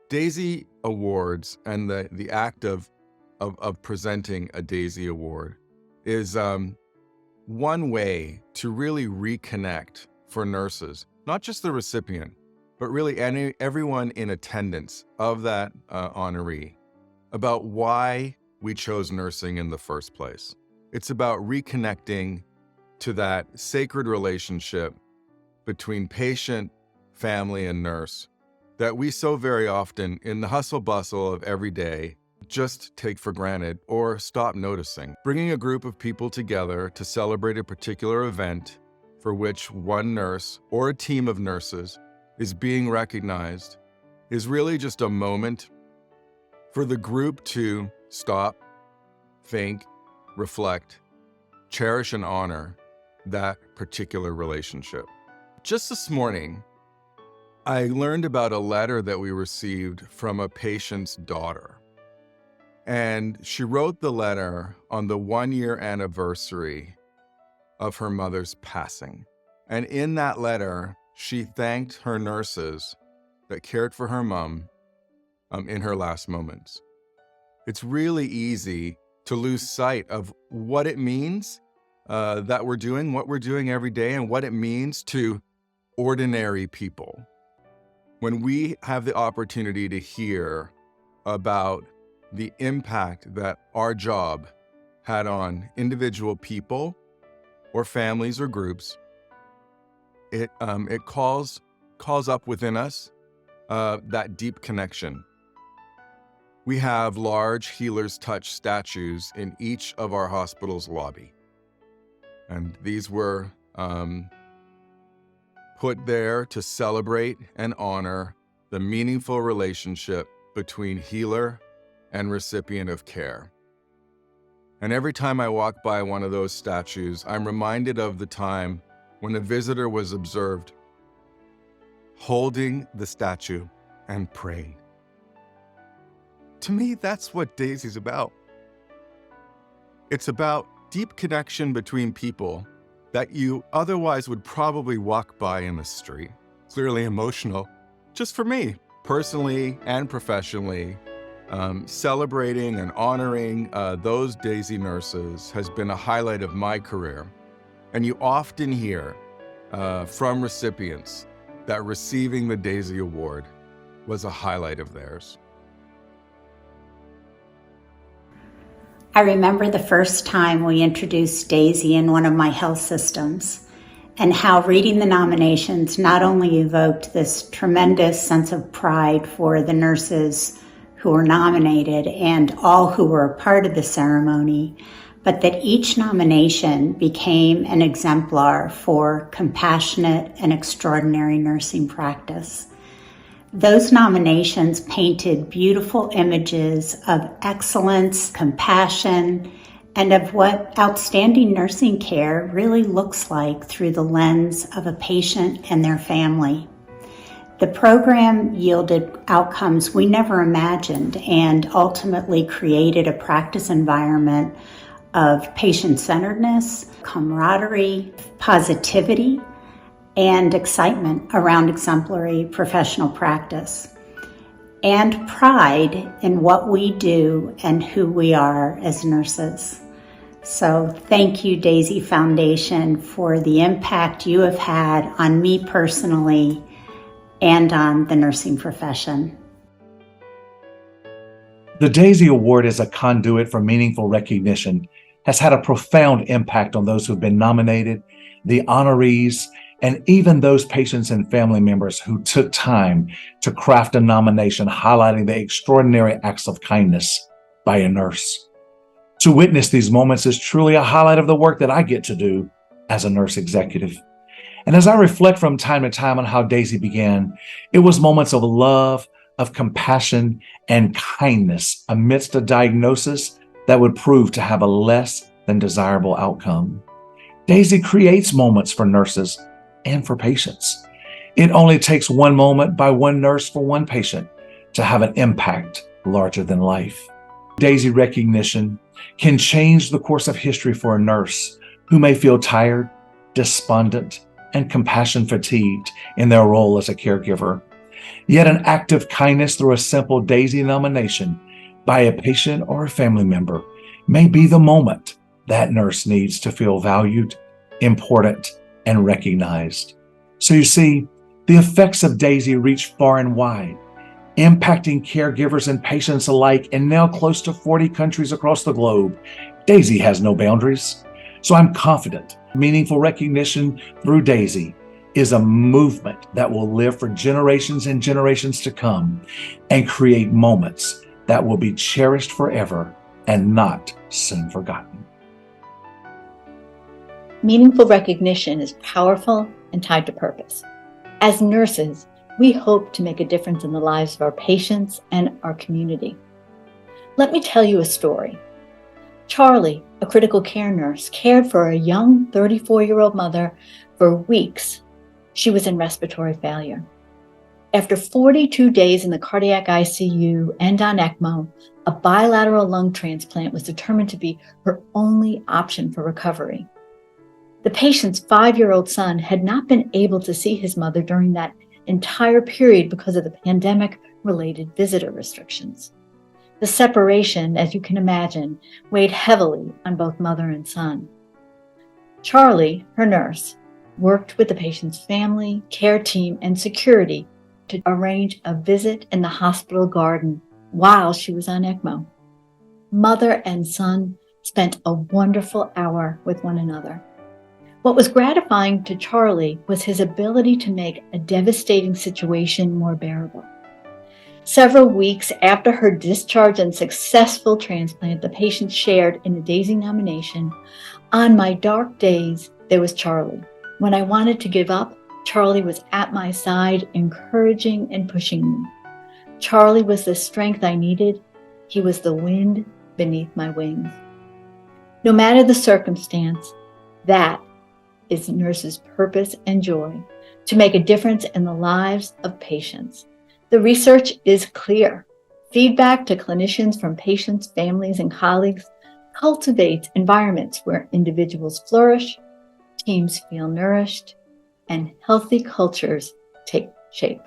Daisy Awards and the act of presenting a Daisy Award is one way to really reconnect for nurses, not just the recipient, but really everyone in attendance of that honoree, about why we chose nursing in the first place. It's about reconnecting to that sacred relationship between patient, family, and nurse that we so very often, in the hustle bustle of every day, just take for granted or stop noticing. Bringing a group of people together to celebrate a particular event for which one nurse or a team of nurses is being recognized is really just a moment for the group to stop, think, reflect, cherish, and honor that particular relationship. Just this morning, I learned about a letter that we received from a patient's daughter. And she wrote the letter on the 1-year anniversary of her mother's passing. And in that letter, she thanked her nurses that cared for her mom in her last moments. It's really easy to lose sight of what it means that we're doing, what we're doing every day, and what it means to ordinary people. When we have the opportunity to hear about the impact that our job had on individual people or families or groups, it calls up within us that deep connection. We have large Healer's Touch statues in each of our hospital's lobby. And these were put there to celebrate and honor the meaningful relationship between healer and recipient of care. And every time I walk by one of those statues, I'm reminded of the time when a visitor was observed holding the statue and praying. To me, that's what Daisy's about. It's about deep connection between people that you otherwise would probably walk by in the street. Clearly emotional, just for me, personally and professionally. Celebrating and honoring those Daisy nurses has been a highlight of my career. And you often hear from recipients that receiving the Daisy Award was a highlight of theirs. I remember the first time we introduced Daisy in one of my health systems, and how reading the nominations not only evoked this tremendous sense of pride for the nurses who were nominated and all who were a part of the ceremony, but that each nomination became an exemplar for compassionate and extraordinary nursing practice. Those nominations painted beautiful images of excellence, compassion, and of what outstanding nursing care really looks like through the lens of a patient and their family. The program yielded outcomes we never imagined and ultimately created a practice environment of patient-centeredness, camaraderie, positivity, and excitement around exemplary professional practice, and pride in what we do and who we are as nurses. So thank you, Daisy Foundation, for the impact you have had on me personally and on the nursing profession. The Daisy Award as a conduit for meaningful recognition has had a profound impact on those who've been nominated, the honorees, and even those patients and family members who took time to craft a nomination highlighting the extraordinary acts of kindness by a nurse. To witness these moments is truly a highlight of the work that I get to do as a nurse executive. And as I reflect from time to time on how Daisy began, it was moments of love, of compassion, and kindness amidst a diagnosis that would prove to have a less than desirable outcome. Daisy creates moments for nurses and for patients. It only takes one moment by one nurse for one patient to have an impact larger than life. Daisy recognition can change the course of history for a nurse who may feel tired, despondent, and compassion fatigued in their role as a caregiver. Yet an act of kindness through a simple daisy nomination by a patient or a family member may be the moment that nurse needs to feel valued, important, and recognized. So you see, the effects of Daisy reach far and wide, impacting caregivers and patients alike in now close to 40 countries across the globe. Daisy has no boundaries. So I'm confident meaningful recognition through Daisy is a movement that will live for generations and generations to come and create moments that will be cherished forever and not soon forgotten. Meaningful recognition is powerful and tied to purpose. As nurses, we hope to make a difference in the lives of our patients and our community. Let me tell you a story. Charlie, a critical care nurse, cared for a young 34-year-old mother for weeks. She was in respiratory failure. After 42 days in the cardiac ICU and on ECMO, a bilateral lung transplant was determined to be her only option for recovery. The patient's 5-year-old son had not been able to see his mother during that entire period because of the pandemic-related visitor restrictions. The separation, as you can imagine, weighed heavily on both mother and son. Charlie, her nurse, worked with the patient's family, care team, and security to arrange a visit in the hospital garden while she was on ECMO. Mother and son spent a wonderful hour with one another. What was gratifying to Charlie was his ability to make a devastating situation more bearable. Several weeks after her discharge and successful transplant, the patient shared in a Daisy nomination, "On my dark days, there was Charlie. When I wanted to give up, Charlie was at my side, encouraging and pushing me. Charlie was the strength I needed. He was the wind beneath my wings." No matter the circumstance, that is nurses' purpose and joy, to make a difference in the lives of patients. The research is clear. Feedback to clinicians from patients, families, and colleagues cultivates environments where individuals flourish, teams feel nourished, and healthy cultures take shape.